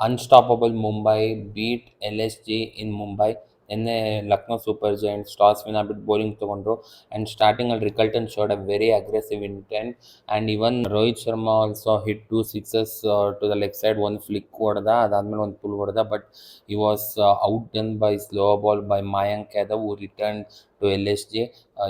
Unstoppable Mumbai beat LSG in Mumbai. ನಿನ್ನೆ Lucknow super giants toss win ಆಗ್ಬಿಟ್ಟು bowling ತೊಗೊಂಡ್ರು ಆ್ಯಂಡ್ ಸ್ಟಾರ್ಟಿಂಗಲ್ಲಿ Rickelton showed a very aggressive intent and even Rohit Sharma also hit 2 sixes to the leg side, ಒಂದು flick ಹೊಡೆದ, ಅದಾದಮೇಲೆ ಒಂದು pull ಹೊಡೆದ, but he was out done by slow ball by Mayank Yadav who return to LSG.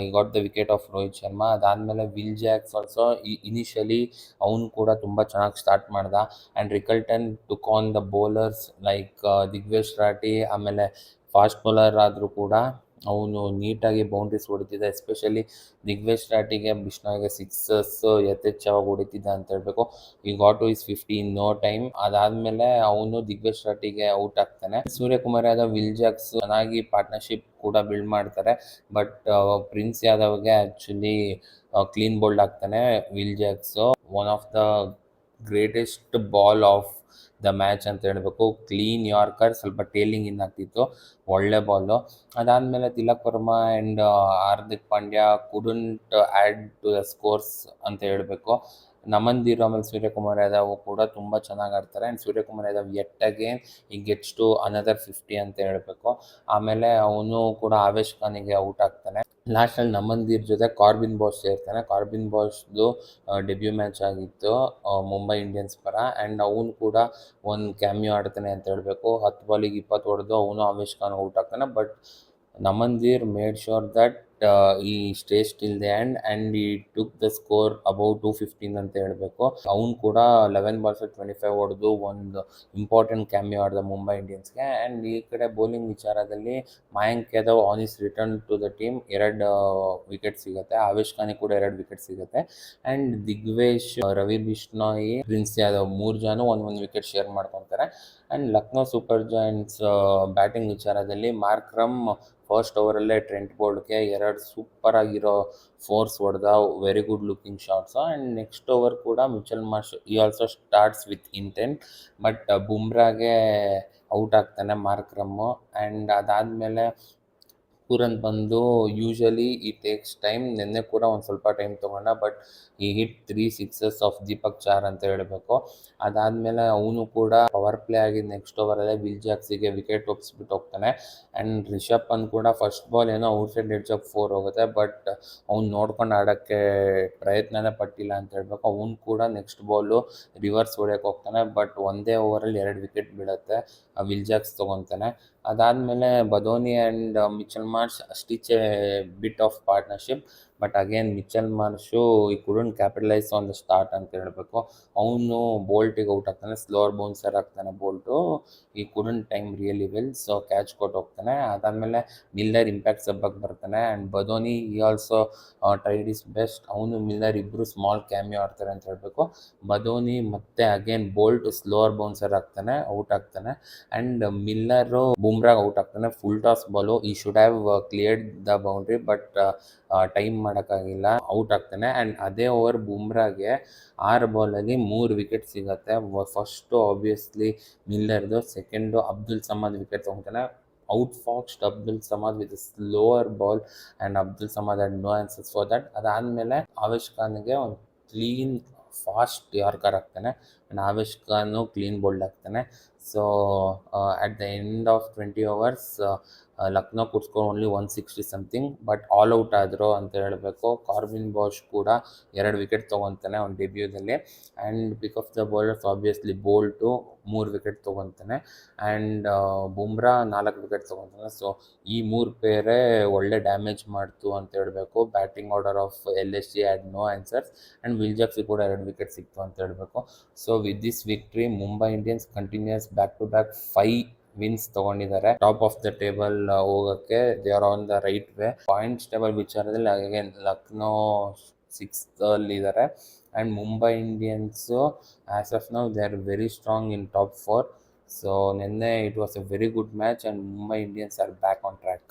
He got the wicket of Rohit Sharma. ಅದಾದಮೇಲೆ Will Jacks also initially ಅವನು ಕೂಡ ತುಂಬ ಚೆನ್ನಾಗಿ ಸ್ಟಾರ್ಟ್ ಮಾಡ್ದ and Rickelton took on the bowlers like Digvesh Rathi. ಆಮೇಲೆ fast bowler ಆದರೂ ಕೂಡ ಅವನು ನೀಟಾಗಿ ಬೌಂಡ್ರೀಸ್ ಹೊಡಿತಿದ್ದ, ಎಸ್ಪೆಷಲಿ ದಿಗ್ವೇಶ್ ರಾಠಿಗೆ ಬಿಷ್ಣೋಯ್ಗೆ ಸಿಕ್ಸಸ್ ಯಥೇಚ್ಛವಾಗಿ ಹೊಡಿತಿದ್ದ ಅಂತ ಹೇಳಬೇಕು. He got to his 50 in no time. ಅದಾದಮೇಲೆ ಅವನು ದಿಗ್ವೇಶ್ ರಾಠಿಗೆ ಔಟ್ ಆಗ್ತಾನೆ. ಸೂರ್ಯಕುಮಾರ್ ಯಾದವ್ ವಿಲ್ ಜಾಕ್ಸ್ ಚೆನ್ನಾಗಿ ಪಾರ್ಟ್ನರ್ಶಿಪ್ ಕೂಡ ಬಿಲ್ಡ್ ಮಾಡ್ತಾರೆ, ಬಟ್ ಪ್ರಿನ್ಸ್ ಯಾದವ್ಗೆ ಆ್ಯಕ್ಚುಲಿ ಕ್ಲೀನ್ ಬೋಲ್ಡ್ ಆಗ್ತಾನೆ Will Jacks. One of the greatest ball of the match ಅಂತ ಹೇಳಬೇಕು. ಕ್ಲೀನ್ ಯಾರ್ಕರ್, ಸ್ವಲ್ಪ ಟೇಲಿಂಗ್ ಇನ್ ಆಗ್ತಿತ್ತು, ಒಳ್ಳೆ ಬಾಲು. ಅದಾದಮೇಲೆ Tilak Varma and Hardik Pandya couldn't add to the scores ಅಂತ ಹೇಳಬೇಕು. ನಮನ್ದೀರ್ ಆಮೇಲೆ ಸೂರ್ಯಕುಮಾರ್ ಯಾದವ್ ಕೂಡ ತುಂಬ ಚೆನ್ನಾಗಿ ಆಡ್ತಾರೆ and Suryakumar Yadav yet again he gets to another 50 ಅಂತ ಹೇಳಬೇಕು. ಆಮೇಲೆ ಅವನು ಕೂಡ ಆವೇಶ್ ಖಾನಿಗೆ ಔಟ್ ಆಗ್ತಾನೆ. ಲಾಸ್ಟಲ್ಲಿ ನಮನ್ದೀರ್ ಜೊತೆ ಕಾರ್ಬಿನ್ ಬಾಸ್ ಸೇರ್ತಾನೆ. ಕಾರ್ಬಿನ್ ಬಾಸ್ದು ಡೆಬ್ಯೂ ಮ್ಯಾಚ್ ಆಗಿತ್ತು ಮುಂಬೈ ಇಂಡಿಯನ್ಸ್ ಪರ, ಆ್ಯಂಡ್ ಅವನು ಕೂಡ ಒಂದು ಕ್ಯಾಮಿಯೋ ಆಡ್ತಾನೆ ಅಂತ ಹೇಳಬೇಕು. 10 ಬಾಲಿಗೆ 20 ಹೊಡೆದು ಅವನು ಆವೇಶ್ ಖಾನ್ ಔಟ್ ಆಗ್ತಾನೆ, ಬಟ್ ನಮನ್ದೀರ್ ಮೇಡ್ ಶೋರ್ ದಟ್ ಈ stage till the end and ಈ ಟುಕ್ ದ ಸ್ಕೋರ್ ಅಬೌಟ್ 215 ಅಂತ ಹೇಳಬೇಕು. ಅವನು ಕೂಡ 11 ಬಾಲ್ಸ್ 25 ಹೊಡೆದು ಒಂದು ಇಂಪಾರ್ಟೆಂಟ್ ಕ್ಯಾಮಿಯೋ ಆಡಿದ ಮುಂಬೈ ಇಂಡಿಯನ್ಸ್ಗೆ. ಆ್ಯಂಡ್ ಈ ಕಡೆ ಬೌಲಿಂಗ್ ವಿಚಾರದಲ್ಲಿ Mayank Yadav on his return to the team 2 wicket ಸಿಗುತ್ತೆ, ಆವೇಶ್ ಖಾನಿಗೆ ಕೂಡ 2 ವಿಕೆಟ್ ಸಿಗುತ್ತೆ, ಆ್ಯಂಡ್ ದಿಗ್ವೇಶ್, ರವಿ ಬಿಷ್ಣೋಯ್, ಪ್ರಿನ್ಸ್ ಯಾದವ್ 3 ಜನ ಒಂದು ವಿಕೆಟ್ ಶೇರ್ ಮಾಡ್ಕೊತಾರೆ. And Lucknow Super Giants batting ವಿಚಾರದಲ್ಲಿ ಮಾರ್ಕ್ರಮ್ ಫಸ್ಟ್ ಓವರಲ್ಲೇ ಟ್ರೆಂಟ್ ಬೋಲ್ಟ್ಗೆ 2 ಸೂಪರ್ ಆಗಿರೋ ಫೋರ್ಸ್ ಹೊಡೆದ, very good looking shots. And next over ಕೂಡ Mitchell Marsh he also starts with intent, but ಬುಮ್ರಾಗೆ ಔಟ್ ಆಗ್ತಾನೆ ಮಾರ್ಕ್ರಮ್ಮು. ಆ್ಯಂಡ್ ಅದಾದಮೇಲೆ ಪೂರನ್ ಬಂದು ಯೂಶಲಿ ಈ ಟೇಕ್ಸ್ ಟೈಮ್, ನಿನ್ನೆ ಕೂಡ ಒಂದು ಸ್ವಲ್ಪ ಟೈಮ್ ತೊಗೊಂಡ, ಬಟ್ ಈ ಹಿಟ್ 3 ಸಿಕ್ಸಸ್ ಆಫ್ ದೀಪಕ್ ಚಾರ್ ಅಂತ ಹೇಳಬೇಕು. ಅದಾದಮೇಲೆ ಅವನು ಕೂಡ ಪವರ್ ಪ್ಲೇ ಆಗಿದ್ದು ನೆಕ್ಸ್ಟ್ ಓವರಲ್ಲೇ ವಿಲ್ ಜಾಕ್ಸಿಗೆ ವಿಕೆಟ್ ಒಪ್ಪಿಸ್ಬಿಟ್ಟು ಹೋಗ್ತಾನೆ. ಆ್ಯಂಡ್ ರಿಷಬ್ ಪಂತ್ ಕೂಡ ಫಸ್ಟ್ ಬಾಲ್ ಏನೋ ಔಟ್ಸೈಡ್ ಎಡ್ಜಾಗಿ 4 ಹೋಗುತ್ತೆ, ಬಟ್ ಅವ್ನು ನೋಡ್ಕೊಂಡು ಆಡೋಕ್ಕೆ ಪ್ರಯತ್ನನೇ ಪಟ್ಟಿಲ್ಲ ಅಂತ ಹೇಳಬೇಕು. ಅವನು ಕೂಡ ನೆಕ್ಸ್ಟ್ ಬಾಲು ರಿವರ್ಸ್ ಹೊಡೆಯೋಕ್ಕೆ ಹೋಗ್ತಾನೆ, ಬಟ್ ಒಂದೇ ಓವರಲ್ಲಿ 2 ವಿಕೆಟ್ ಬೀಳುತ್ತೆ, ವಿಲ್ ಜಾಕ್ಸ್ ತೊಗೊತಾನೆ. ಅದಾದಮೇಲೆ ಬದೋನಿ ಆ್ಯಂಡ್ ಮಿಚೆಲ್ ಮಾರ್ಷ್ ಅಷ್ಟಿಚ್ಚೆ bit of partnership, but again Mitchell Marsh he couldn't capitalise on the start ಅಂತ ಹೇಳಬೇಕು. ಅವನು ಬೋಲ್ಟಿಗೆ ಔಟ್ ಆಗ್ತಾನೆ, ಸ್ಲೋವರ್ ಬೌನ್ಸರ್ ಆಗ್ತಾನೆ Boult. He couldn't time really well, so catch ಕೊಟ್ಟು ಹೋಗ್ತಾನೆ. ಅದಾದಮೇಲೆ ಮಿಲ್ಲರ್ ಇಂಪ್ಯಾಕ್ಟ್ ಸಬ್ಬಕ್ಕೆ ಬರ್ತಾನೆ, and Badoni he also tried his best. ಅವನು ಮಿಲ್ಲರ್ ಇಬ್ಬರು ಸ್ಮಾಲ್ ಕ್ಯಾಮಿಯೋ ಆಡ್ತಾರೆ ಅಂತ ಹೇಳಬೇಕು. ಬದೋನಿ ಮತ್ತೆ ಅಗೇನ್ ಬೋಲ್ಟ್ ಸ್ಲೋವರ್ ಬೌನ್ಸರ್ ಆಗ್ತಾನೆ, ಔಟ್ ಆಗ್ತಾನೆ. ಆ್ಯಂಡ್ ಮಿಲ್ಲರು ಬುಮ್ರಾಗ್ ಔಟ್ ಆಗ್ತಾನೆ, full toss ball. He should have cleared the boundary, but time ಮಾಡೋಕ್ಕಾಗಿಲ್ಲ, ಔಟ್ ಆಗ್ತಾನೆ. ಆ್ಯಂಡ್ ಅದೇ ಓವರ್ ಬುಮ್ರಾಗೆ 6 ಬಾಲಲ್ಲಿ 3 ವಿಕೆಟ್ ಸಿಗುತ್ತೆ. ಫಸ್ಟು ಆಬ್ವಿಯಸ್ಲಿ ಮಿಲ್ಲರ್ದು, ಸೆಕೆಂಡು ಅಬ್ದುಲ್ ಸಮದ್ ವಿಕೆಟ್ ತೊಗೊತಾನೆ, out foxed Abdul Samad with slower ball, and Abdul Samad and no answers for that. ಅದಾದಮೇಲೆ ಆವೇಶ್ ಖಾನ್ಗೆ ಒಂದು ಕ್ಲೀನ್ ಫಾಸ್ಟ್ ಯಾರ್ಕರ್ ಆಗ್ತಾನೆ, and Avesh Khan clean bowled ಆಗ್ತಾನೆ. So at the end of 20 overs Lucknow could score only 160 something, but all out ಆದರು ಅಂತ ಹೇಳಬೇಕು. ಕಾರ್ಬಿನ್ Bosch ಕೂಡ 2 wicket ತೊಗೊತಾನೆ ಅವ್ನ ಡೆಬ್ಯೂದಲ್ಲಿ. And pick of the bowlers obviously Boult 3 wicket ತೊಗೊತಾನೆ, ಆ್ಯಂಡ್ ಬುಮ್ರಾ 4 ವಿಕೆಟ್ ತೊಗೊತಾನೆ. ಸೊ ಈ 3 ಪೇರೇ ಒಳ್ಳೆ ಡ್ಯಾಮೇಜ್ ಮಾಡ್ತು ಅಂತ ಹೇಳಬೇಕು. Batting order of LSG had no answers, and Will ಜಾಕ್ಸಿಗೆ ಕೂಡ 2 ವಿಕೆಟ್ ಸಿಕ್ತು ಅಂತ ಹೇಳಬೇಕು. So with this victory Mumbai Indians continues back to back 5 wins ತೊಗೊಂಡಿದ್ದಾರೆ. ಟಾಪ್ ಆಫ್ ದ ಟೇಬಲ್ ಹೋಗೋಕ್ಕೆ they are on the right way. Points table ವಿಚಾರದಲ್ಲಿ again Lucknow 6th ಅಲ್ಲಿದ್ದಾರೆ, and Mumbai Indians as of now they are very strong in top 4. So ನಿನ್ನೆ it was a very good match, and Mumbai Indians are back on track.